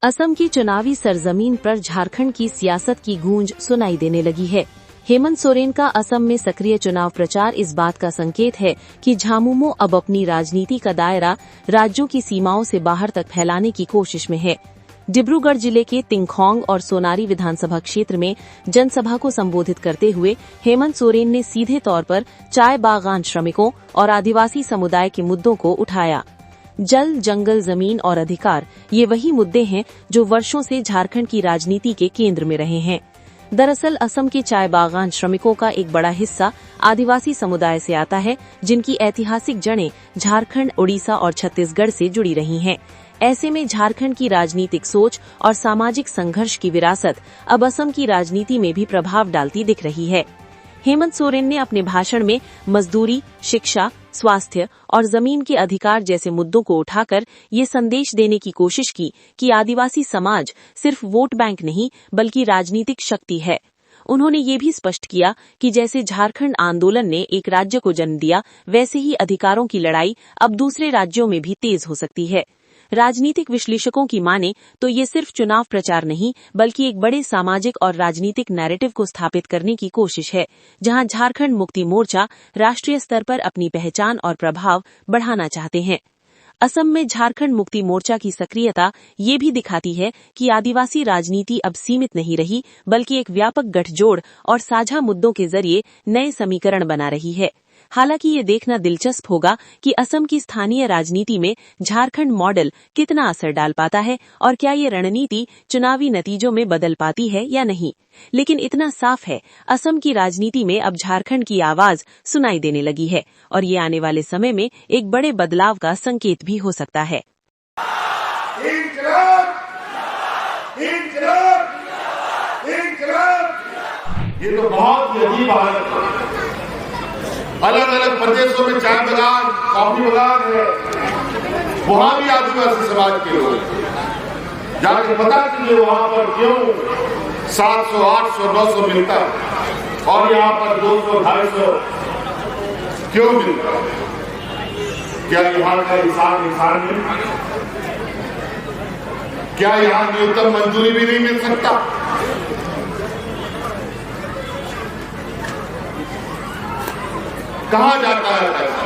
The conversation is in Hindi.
असम की चुनावी सरजमीन पर झारखंड की सियासत की गूंज सुनाई देने लगी है। हेमंत सोरेन का असम में सक्रिय चुनाव प्रचार इस बात का संकेत है कि झामुमो अब अपनी राजनीति का दायरा राज्यों की सीमाओं से बाहर तक फैलाने की कोशिश में है। डिब्रूगढ़ जिले के तिंगखोंग और सोनारी विधानसभा क्षेत्र में जनसभा को संबोधित करते हुए हेमंत सोरेन ने सीधे तौर पर चाय बागान श्रमिकों और आदिवासी समुदाय के मुद्दों को उठाया। जल, जंगल, जमीन और अधिकार ये वही मुद्दे हैं जो वर्षों से झारखंड की राजनीति के केंद्र में रहे हैं। दरअसल असम के चाय बागान श्रमिकों का एक बड़ा हिस्सा आदिवासी समुदाय से आता है, जिनकी ऐतिहासिक जड़ें झारखंड, उड़ीसा और छत्तीसगढ़ से जुड़ी रही हैं। ऐसे में झारखंड की राजनीतिक सोच और सामाजिक संघर्ष की विरासत अब असम की राजनीति में भी प्रभाव डालती दिख रही है। हेमंत सोरेन ने अपने भाषण में मजदूरी, शिक्षा, स्वास्थ्य और जमीन के अधिकार जैसे मुद्दों को उठाकर ये संदेश देने की कोशिश की कि आदिवासी समाज सिर्फ वोट बैंक नहीं बल्कि राजनीतिक शक्ति है। उन्होंने ये भी स्पष्ट किया कि जैसे झारखंड आंदोलन ने एक राज्य को जन्म दिया, वैसे ही अधिकारों की लड़ाई अब दूसरे राज्यों में भी तेज हो सकती है। राजनीतिक विश्लेषकों की माने तो ये सिर्फ चुनाव प्रचार नहीं बल्कि एक बड़े सामाजिक और राजनीतिक नैरेटिव को स्थापित करने की कोशिश है, जहां झारखंड मुक्ति मोर्चा राष्ट्रीय स्तर पर अपनी पहचान और प्रभाव बढ़ाना चाहते हैं। असम में झारखंड मुक्ति मोर्चा की सक्रियता ये भी दिखाती है कि आदिवासी राजनीति अब सीमित नहीं रही बल्कि एक व्यापक गठजोड़ और साझा मुद्दों के जरिए नए समीकरण बना रही है। हालांकि ये देखना दिलचस्प होगा कि असम की स्थानीय राजनीति में झारखंड मॉडल कितना असर डाल पाता है और क्या ये रणनीति चुनावी नतीजों में बदल पाती है या नहीं। लेकिन इतना साफ है, असम की राजनीति में अब झारखंड की आवाज सुनाई देने लगी है और ये आने वाले समय में एक बड़े बदलाव का संकेत भी हो सकता है। ये तो बहुत ही अजीब बात है। अलग अलग प्रदेशों में चाय बागान, कॉफी बागान है, वहां भी आदिवासी समाज के लोग जाके पता कीजिए वहां पर क्यों 700, 800, 900 मिलता है और यहाँ पर 200, 250 क्यों मिलता है? क्या यहाँ का इंसान नहीं? क्या यहाँ न्यूनतम मजदूरी भी नहीं मिल सकता? कहा जाता है पैसा?